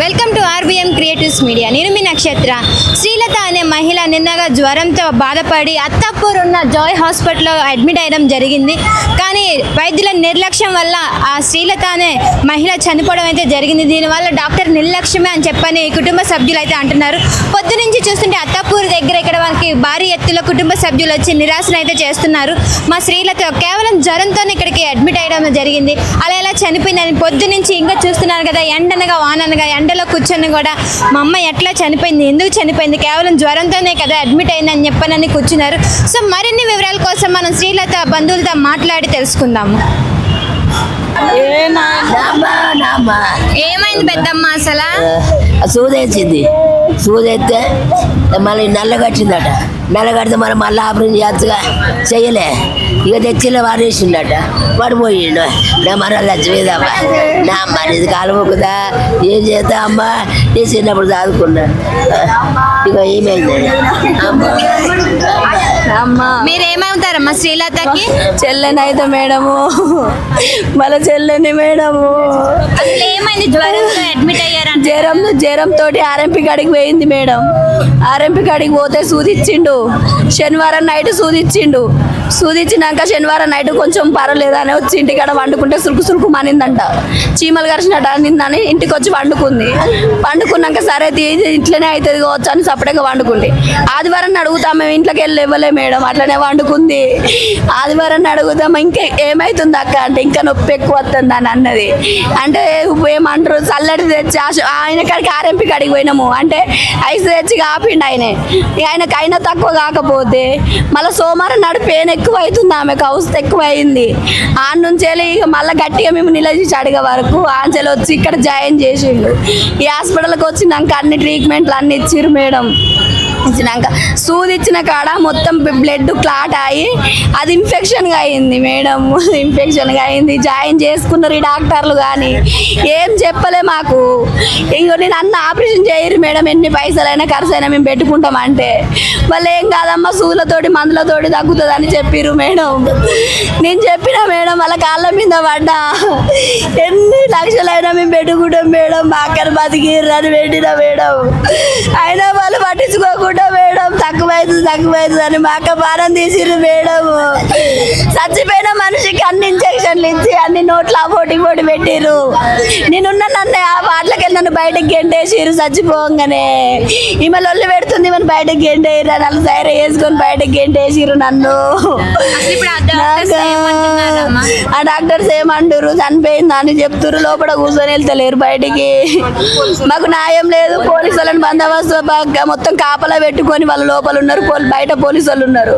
Welcome to RBM creatives media. నేను మీ నక్షత్ర. శ్రీలత అనే మహిళ నిన్నగా జ్వరంతో బాధపడి అత్తాపూర్ ఉన్న జాయ్ హాస్పిటల్లో అడ్మిట్ అయ్యడం జరిగింది. కానీ వైద్యుల నిర్లక్ష్యం వల్ల ఆ శ్రీలత అనే మహిళ చనిపోవడం అయితే జరిగింది. దీనివల్ల డాక్టర్ నిర్లక్ష్యమే అని చెప్పని కుటుంబ సభ్యులు అయితే అంటున్నారు. పొద్దు నుంచి చూస్తుంటే అత్తాపూర్ దగ్గర ఇక్కడ వాళ్ళకి భారీ ఎత్తులో కుటుంబ సభ్యులు వచ్చి నిరాశను అయితే చేస్తున్నారు. మా శ్రీలత కేవలం జ్వరంతోనే ఇక్కడికి అడ్మిట్ అయ్యడం జరిగింది, అలా ఎలా చనిపోయిందని పొద్దు నుంచి ఇంకా చూస్తున్నారు కదా. ఎండనగా వాననగా ఎండలో కూర్చొని కూడా మా అమ్మ ఎట్లా చనిపోయింది, ఎందుకు చనిపోయింది, కేవలం జ్వరంతోనే కదా అడ్మిట్ అయిందని చెప్పనని కూర్చున్నారు. సో మరిన్ని వివరాల కోసం మనం శ్రీలత బంధువులతో మాట్లాడి తెలుసుకుందాము. ఏమైంది పెద్దమ్మ అసలు? సూదేసింది. సూదెత్తే మళ్ళీ నల్లగట్టిందట. నల్లగడితే మనం మళ్ళీ ఆపరేషన్ చేయచ్చుగా, చెయ్యలే. ఇక తెచ్చిలో వాడేసిండట. వాడు పోయిండు. నా మరలు చచ్చిపోయేదమ్మా. నా అమ్మ ఇది కాలు మొక్కుదా, ఏం చేస్తా అమ్మ, నీ చిన్నప్పుడు చదువుకున్నా. ఇక ఏమైంది అమ్మా? మీరేమవుతారమ్మా శ్రీలతకి? చెల్లెనైతే మేడము, మళ్ళీ చెల్లెని మేడము. అసలు ఏమైంది? జ్వరంతో అడ్మిట్ అయ్యారు. జ్వరంతో ఆర్ఎంపీ కాడికి పోయింది మేడం. ఆర్ఎంపీ కాడికి పోతే సూదిచ్చిండు. శనివారం నైట్ సూదిచ్చిండు. సూదిచ్చినాక శనివారం నైట్ కొంచెం పర్వాలేదని వచ్చి ఇంటికాడ వండుకుంటే సురుకు మనిందంట. చీమలు కరిచినట్టు నిందని ఇంటికి వచ్చి వండుకుంది. వండుకున్నాక సరే ఇట్లనే అవుతుంది కావచ్చు అని సపరేట్గా వండుకుంది. ఆదివారం అడుగుతాం, మేము ఇంట్లోకి వెళ్ళి ఇవ్వలే మేడం, అట్లనే వండుకుంది. ఆదివారం అడుగుతాం ఇంకా ఏమవుతుంది అక్క అంటే ఇంకా నొప్పి ఎక్కువ వస్తుంది అని అన్నది. అంటే ఏమంటారు చల్లటి తెచ్చి ఆయన కాడికి ఆర్ఎంపీ కాడికి పోయినాము. అంటే ఐస్ తెచ్చి కాపిండి ఆయనకు అయినా తక్కువ కాకపోతే మళ్ళీ సోమవారం నాడు పెయిన్ ఎక్కువ అవుతుంది, ఆమెకు అవస్థ ఎక్కువ అయింది. ఆడ నుంచి ఇక మళ్ళీ గట్టిగా మేము నిలదీసి అడిగే వరకు ఆంచెలు వచ్చి ఇక్కడ జాయిన్ చేసిండు. ఈ హాస్పిటల్కి వచ్చినాక అన్ని ట్రీట్మెంట్లు అన్ని ఇచ్చిర్రు మేడం. ఇచ్చినాక సూది ఇచ్చిన కాడ మొత్తం బ్లడ్ క్లాట్ అయ్యి అది ఇన్ఫెక్షన్గా అయింది మేడం. ఇన్ఫెక్షన్గా అయింది. జాయిన్ చేసుకున్నారు ఈ డాక్టర్లు, కానీ ఏం చెప్పలే మాకు. ఇంకో నేను అన్న ఆపరేషన్ చేయరు మేడం, ఎన్ని పైసలైనా ఖర్చు అయినా మేము పెట్టుకుంటాం అంటే వాళ్ళు ఏం కాదమ్మా సూదులతోటి మందులతోటి తగ్గుతుంది అని చెప్పిర్రు మేడం. నేను చెప్పిన మేడం వాళ్ళ కాళ్ళ మీద పడ్డా, ఎన్ని లక్షలైనా మేము పెట్టుకుంటాం మేడం, మా అక్కని బతికిర్రు అని పెట్టిన మేడం. అయినా వాళ్ళు పట్టించుకోకుండా మేడం తక్కువైతుంది అని మా అక్క పానం తీసిర్రు మేడం. చచ్చిపోయిన మనిషికి అన్ని ఇంజక్షన్లు ఇచ్చి అన్ని నోట్ల పోటీ పెట్టిర్రు. నేనున్న నన్ను ఆ వాటికి నన్ను బయటకు గెంటేసిర్రు. చచ్చిపోగానే ఈమె లొల్లి పెడుతుంది, ఈమెను బయటకు గెంటేయరు అని వాళ్ళు సైర వేసుకొని బయటకు గెంటేసిర్రు నన్ను. ఆ డాక్టర్స్ ఏమంటారు చనిపోయిందా అని చెప్తున్నారు, లోపల కూర్చొని వెళ్తలేరు బయటికి. మాకు న్యాయం లేదు. పోలీసు వాళ్ళని బందోబస్తు మొత్తం కాపలా పెట్టుకొని వాళ్ళు లోపల ఉన్నారు, బయట పోలీసు వాళ్ళు ఉన్నారు.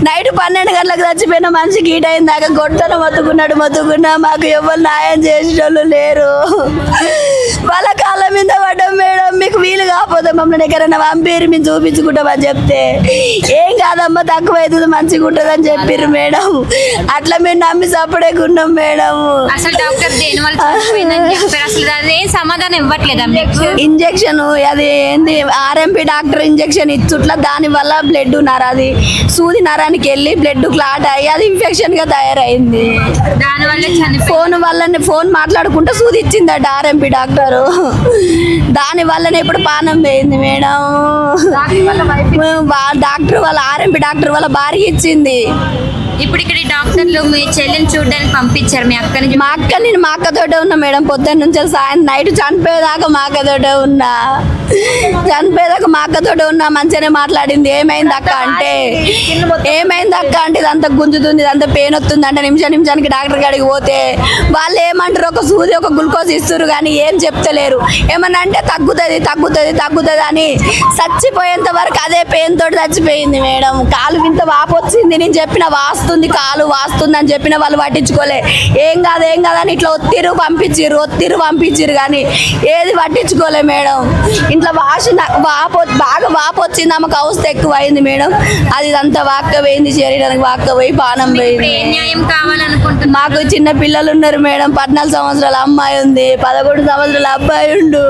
నైట్ 12 గంటలకు చచ్చిపోయిన మనిషికి ఈట అయిన దాకా గొట్టను మొత్తుకున్నా మాకు ఎవరు న్యాయం చేసిన వాళ్ళు లేరు. వాళ్ళ కాళ్ళ మీద పడ్డాం మేడం. మీకు వీలు కాకపోతే మమ్మల్ని ఎక్కడైనా పంపిరు, మేము చూపించుకుంటామని చెప్తే ఏం కాదమ్మా తక్కువ అవుతుంది మంచిగా ఉంటుంది అని చెప్పిర్రు మేడం. అట్లా మేము నమ్మి సపరేట్గా ఉన్నాం మేడం. అసలు డాక్టర్ సమాధానం ఇవ్వట్లేదా? ఇంజక్షన్ అది ఏంది ఆర్ఎంపీ డాక్టర్ ఇంజక్షన్ ఇచ్చుట్లా దాని వల్ల బ్లడ్ అది సూది నరానికి వెళ్ళి బ్లడ్ క్లాట్ అయ్యి అది ఇన్ఫెక్షన్ గా తయారైంది. ఫోన్ మాట్లాడుకుంటూ సూది ఇచ్చిందట ఆర్ఎంపీ డాక్టరు. దాని వల్లనే ఇప్పుడు పానం పోయింది మేడం. డాక్టర్ వాళ్ళ ఆర్ఎంపీ డాక్టర్ వాళ్ళ భార్య ఇచ్చింది. ఇప్పుడు ఇక్కడ డాక్టర్లు మీ చెల్లిని చూడడానికి పంపించారు. మీ అక్కని? మా అక్కతోటే ఉన్నా మేడం. పొద్దున్న నుంచి సాయంత్రం నైట్ చనిపోయేదాకా మా అక్కతోటే ఉన్నా. మా అక్కతోటే ఉన్నా. మంచిగానే మాట్లాడింది. ఏమైంది అక్క అంటే ఇదంతా గుంజుతుంది, ఇదంతా పెయిన్ వస్తుంది అంటే నిమిషానికి డాక్టర్ కాడికి పోతే వాళ్ళు ఏమంటారు ఒక సూది ఒక గ్లూకోజ్ ఇస్తారు కానీ ఏం చెప్తలేరు. ఏమన్నా అంటే తగ్గుతుంది అని చచ్చిపోయేంత వరకు అదే పెయిన్ తోటి చచ్చిపోయింది మేడం. కాలు వింత వాపు వచ్చింది. నేను చెప్పిన కాలు వాస్తుంది అని చెప్పిన వాళ్ళు పట్టించుకోలే. ఏం కాదని ఇట్లా ఒత్తిరు పంపించిర్రు కానీ ఏది పట్టించుకోలే మేడం. ఇంట్లో బాగా వాపు వచ్చింది. ఆమెకు అవస్థ ఎక్కువ అయింది మేడం. అది ఇదంతా వాక్క పోయింది, శరీరానికి వాక్క పోయి పానం పోయింది. మాకు చిన్న పిల్లలు ఉన్నారు మేడం. 14 సంవత్సరాల అమ్మాయి ఉంది, 11 సంవత్సరాల అబ్బాయి ఉండు.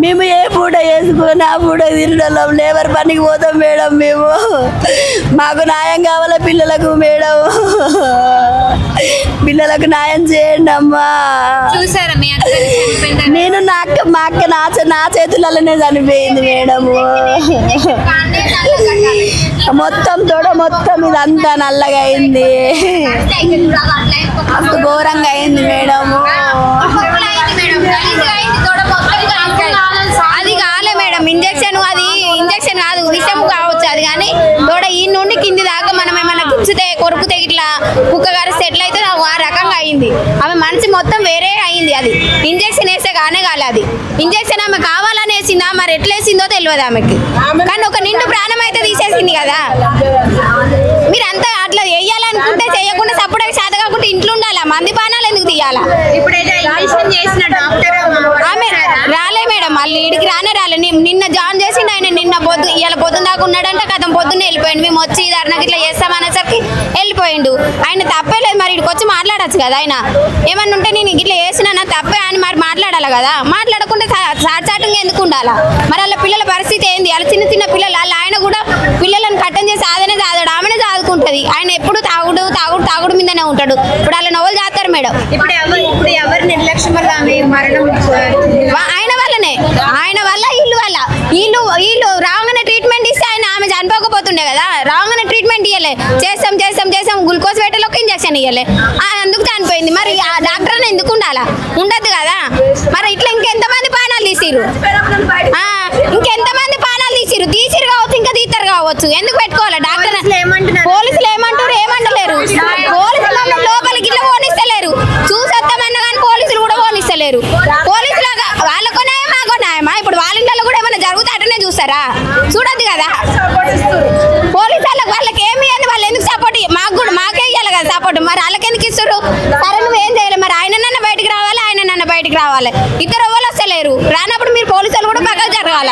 మేము ఏ పూట వేసుకొని ఆ పూట తినడం లేబర్ పనికి పోతాం మేడం. మేము మాకు న్యాయం కావాలా పిల్లలకు మేడం. మేడం, పిల్లలకు న్యాయం చేయండి అమ్మా. చూసారా మీ అక్క చనిపోయిందా? నేను మా అక్క నా చేతులలోనే చనిపోయింది మేడము. మొత్తం తోడ మొత్తం ఇదంతా నల్లగా అయింది, మస్తు ఘోరంగా అయింది మేడము. అది కాలే మేడం, ఇంజక్షన్ కాదు, విషం కావచ్చు అది. కానీ తోడ ఈ నుండి కింది దాకా మనం ఏమన్నా గుచ్చితే కొరుకుతే ఇట్లా కుక్క గారిస్తే ఎట్లయితే ఆ రకంగా అయింది. ఆమె మనసు మొత్తం వేరే అయింది. అది ఇంజక్షన్ వేస్తే కానే కాలే. అది ఇంజక్షన్ ఆమె కావాలని వేసిందా, మరి ఎట్లా వేసిందో తెలియదు ఆమెకి. కానీ ఒక నిండు ప్రాణం అయితే తీసేసింది కదా. మీరంతా అట్లా వేయాలనుకుంటే చేయకుండా సపోర్ట్ శాత కాకుండా ఇంట్లో ఉండాలా, మంది పానాలు ఎందుకు తీయాలా? ఆమె రాలే మేడం, మళ్ళీ ఇడికి రాలే. నిన్న జాయిన్ చేసిండు ఆయన, నిన్న ఇవాళ పొద్దున్న దాకా ఉన్నాడంట. కథం పొద్దున్న వెళ్ళిపోయిండు. మేము వచ్చి ధర్నాకి ఇట్లా చేస్తామనేసరికి వెళ్ళిపోయిండు. ఆయన తప్పే లేదు, మరి ఇక్కడికి వచ్చి మాట్లాడచ్చు కదా. ఆయన ఏమన్నా ఉంటే నేను ఇట్లా చేసినా తప్పే అని మరి మాట్లాడాలి కదా. మాట్లాడకుండా చాటుగా ఎందుకు ఉండాలా? మరి వాళ్ళ పిల్లల పరిస్థితి ఏంది? వాళ్ళ చిన్న చిన్న పిల్లలు, వాళ్ళ ఆయన కూడా పిల్లలను కట్టం చేసి ఆదనే తాదాడు, ఆమెనే చదువుకుంటది. ఆయన ఎప్పుడు తాగుడు మీదనే ఉంటాడు. ఇప్పుడు వాళ్ళ నవ్వులు చేస్తారు మేడం. ఇప్పుడు ఎవరు నిర్లక్ష్యం వల్ల మరణం? ఆయన వల్లనే, ఆయన వల్ల వీళ్ళు రాగానే ట్రీట్మెంట్ ఇస్తే ఆమె చనిపోకపోతుండే కదా. రాగానే ట్రీట్మెంట్ ఇవ్వలే, చేస్తాం గ్లూకోజ్ పెట్టలోకి ఇంజక్షన్ ఇవ్వలే, అందుకు చనిపోయింది. మరి ఆ డాక్టర్ ఎందుకు ఉండాలా? ఉండద్దు కదా. మరి ఇట్లా ఇంకెంతమంది పానాలు తీసిరు, ఇంకెంతమంది పానాలు తీసిరు కావచ్చు, ఇంకా తీస్తారు కావచ్చు. ఎందుకు పెట్టుకోవాలి డాక్టర్? పోలీసులు ఏమంటారు? ఏమంటలేరు. పోలీసులు లోపలికి ఇట్లా పోనిస్తలేరు. చూసొస్తామన్నా కానీ పోలీసులు కూడా పోనిస్తలేరు. పోలీసులు వాళ్ళకు న్యాయం, మాకో న్యాయమా? ఇప్పుడు వాళ్ళ ఇంట్లో కూడా ఏమైనా జరుగుతా అటనే చూస్తారా? చూడద్దు కదా. పోలీసు వాళ్ళకి ఏమి అని వాళ్ళు ఎందుకు సపోర్ట్? మాకే ఇవ్వాలి కదా సపోర్ట్. మరి వాళ్ళకి ఎందుకు ఇస్తారు? సరే నువ్వు ఏం చేయాలి? మరి ఆయన నన్ను బయటికి రావాలి, ఇద్దరు ఎవరు వస్తలేరు. రానప్పుడు మీరు పోలీసులు కూడా పక్కకు జరగాల.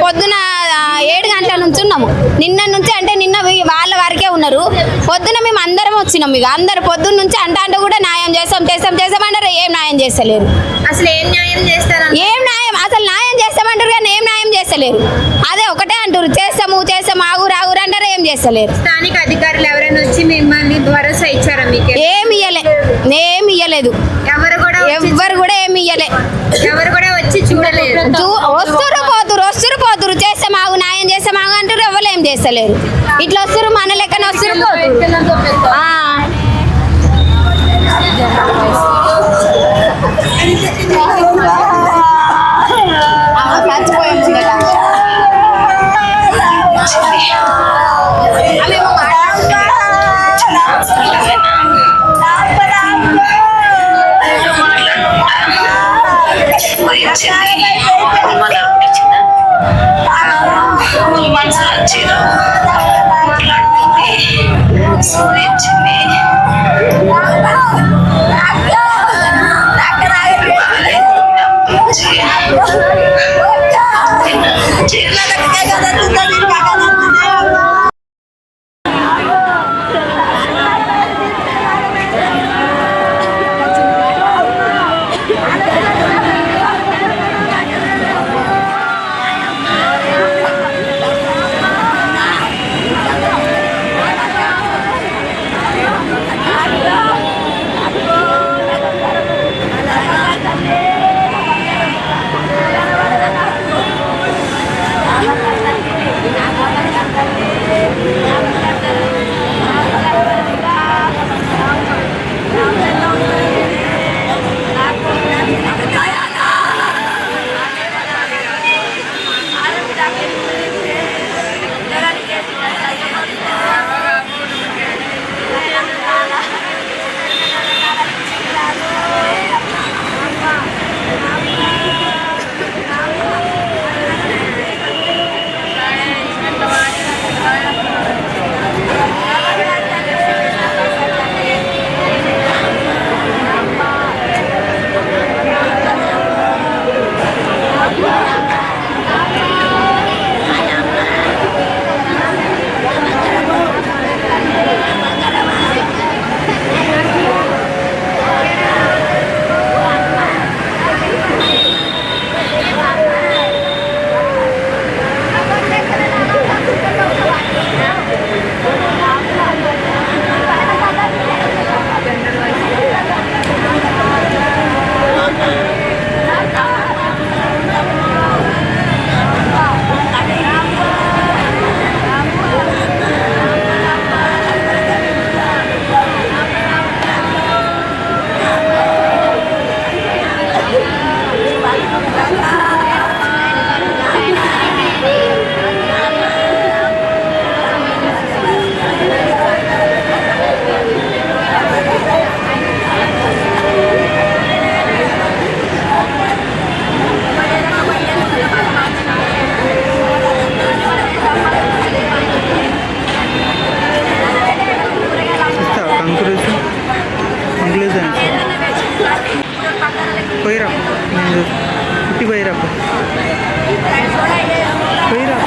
పొద్దున్న 7 గంటల నుంచి ఉన్నాము. నిన్న నుంచి అంటే నిన్న వాళ్ళ వరకే ఉన్నారు. పొద్దున మేము అందరం వచ్చినాం. ఇక అందరు పొద్దున్న నుంచి అంటే కూడా న్యాయం చేస్తామంటారు. ఏం న్యాయం చేస్తలేరు. అసలు ఏం న్యాయం చేస్తారు? ఏం న్యాయం? అసలు న్యాయం చేస్తామంటారు కానీ ఏం న్యాయం చేస్తలేరు. అదే ఒకటే అంటారు, చేస్తాము ఆగురు అంటారు, ఏం చేస్తలేరు. స్థానిక అధికారులు ఎవరైనా వచ్చి మిమ్మల్ని భరోసా ఇచ్చారా? మీకు ఏమి ఇయ్యలేదు. ఎవరు కూడా ఏమి ఇయ్యలే. ఎవరు కూడా వచ్చి చూడలేదు. వస్తురు పోతురు చేస్తామాగు, న్యాయం చేస్తామాగు అంటారు. ఎవరు ఏం చేస్తలేరు. ఇట్లా వస్తురు, మన లెక్కన వస్తురు. పోయిరా నేను పుట్టి పోయిరా పోయిరా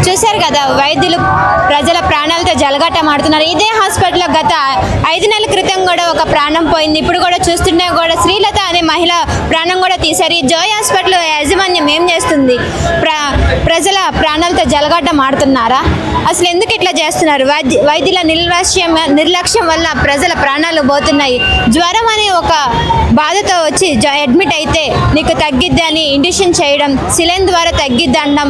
చూశారు కదా, వైద్యులు ప్రజల ప్రాణాలతో జలగాటమాడుతున్నారు. ఇదే హాస్పిటల్లో గత 5 నెలల క్రితం కూడా ఒక ప్రాణం పోయింది. ఇప్పుడు కూడా చూస్తున్నా కూడా శ్రీలత అనే మహిళ ప్రాణం కూడా తీశారు. ఈ జాయ్ హాస్పిటల్ యాజమాన్యం ఏం చేస్తుంది? ప్రజల ప్రాణాలతో జలగాటమాడుతున్నారా? అసలు ఎందుకు ఇట్లా చేస్తున్నారు? వైద్యుల నిర్లక్ష్యం వల్ల ప్రజల ప్రాణాలు పోతున్నాయి. జ్వరం అనే ఒక బాధతో వచ్చి అడ్మిట్ అయితే నీకు తగ్గిద్ది అని ఇంజెక్షన్ చేయడం, సిలైన్ ద్వారా తగ్గిద్ది అనడం,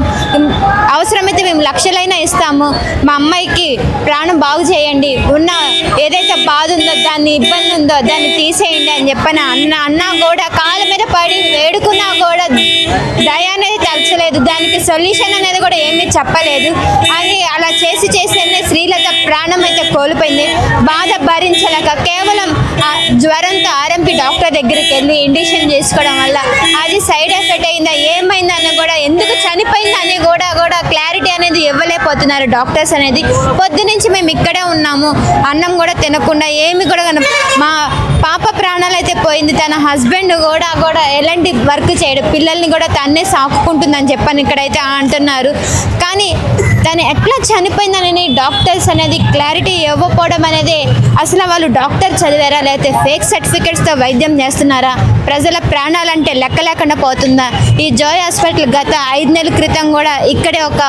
అవసరమైతే మేము లక్షలైనా ఇస్తాము, మా అమ్మాయికి ప్రాణం బాగు చేయండి, ఉన్న ఏదైతే బాధ ఉందో దాన్ని ఇబ్బంది ఉందో దాన్ని తీసేయండి అని చెప్పని అన్నా కూడా కాళ్ళ మీద పడి వేడుకున్నా కూడా దయ అనేది తలచలేదు. దానికి సొల్యూషన్ అనేది కూడా ఏమీ చెప్పలేదు. అది అలా చేసి శ్రీలత ప్రాణం అయితే కోల్పోయింది. బాధ భరించలేక కేవలం జ్వరంతో ఆర్ఎంపీ డాక్టర్ దగ్గరికి వెళ్ళి ఇంజెక్షన్ చేసుకోవడం వల్ల అది సైడ్ ఎఫెక్ట్ అయిందా ఏమైందని కూడా, ఎందుకు చనిపోయిందని కూడా క్లారిటీ అనేది ఇవ్వలేకపోతున్నారు డాక్టర్స్ అనేది. పొద్దు నుంచి మేము ఇక్కడే ఉన్నాము, అన్నం కూడా తినకుండా ఏమి కూడా మా పాప ప్రాణాలు అయితే పోయింది. తన హస్బెండ్ కూడా ఎలాంటి వర్క్ చేయడు, పిల్లల్ని కూడా తన్నే సాకుకుంటుందని చెప్పని ఇక్కడైతే అంటున్నారు. కానీ తను ఎట్లా చనిపోయిందని డాక్టర్స్ అనేది క్లారిటీ ఇవ్వకపోవడం అనేది, అసలు వాళ్ళు డాక్టర్ చదివారా లేకపోతే ఫేక్ సర్టిఫికెట్స్తో వైద్యం చేస్తున్నారా? ప్రజల ప్రాణాలంటే లెక్క లేకుండా పోతుందా? ఈ జాయ్ హాస్పిటల్ గత 5 నెలల క్రితం కూడా ఇక్కడే ఒక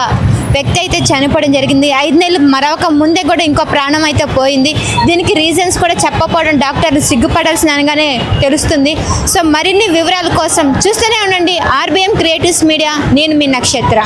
వ్యక్తి అయితే చనిపోవడం జరిగింది. 5 నెలలు మరొక ముందే కూడా ఇంకో ప్రాణం అయితే పోయింది. దీనికి రీజన్స్ కూడా చెప్పకపోవడం డాక్టర్లు సిగ్గుపడాల్సినగానే తెలుస్తుంది. సో మరిన్ని వివరాల కోసం చూస్తూనే ఉండండి RBM క్రియేటివ్స్ మీడియా. నేను మీ నక్షత్ర.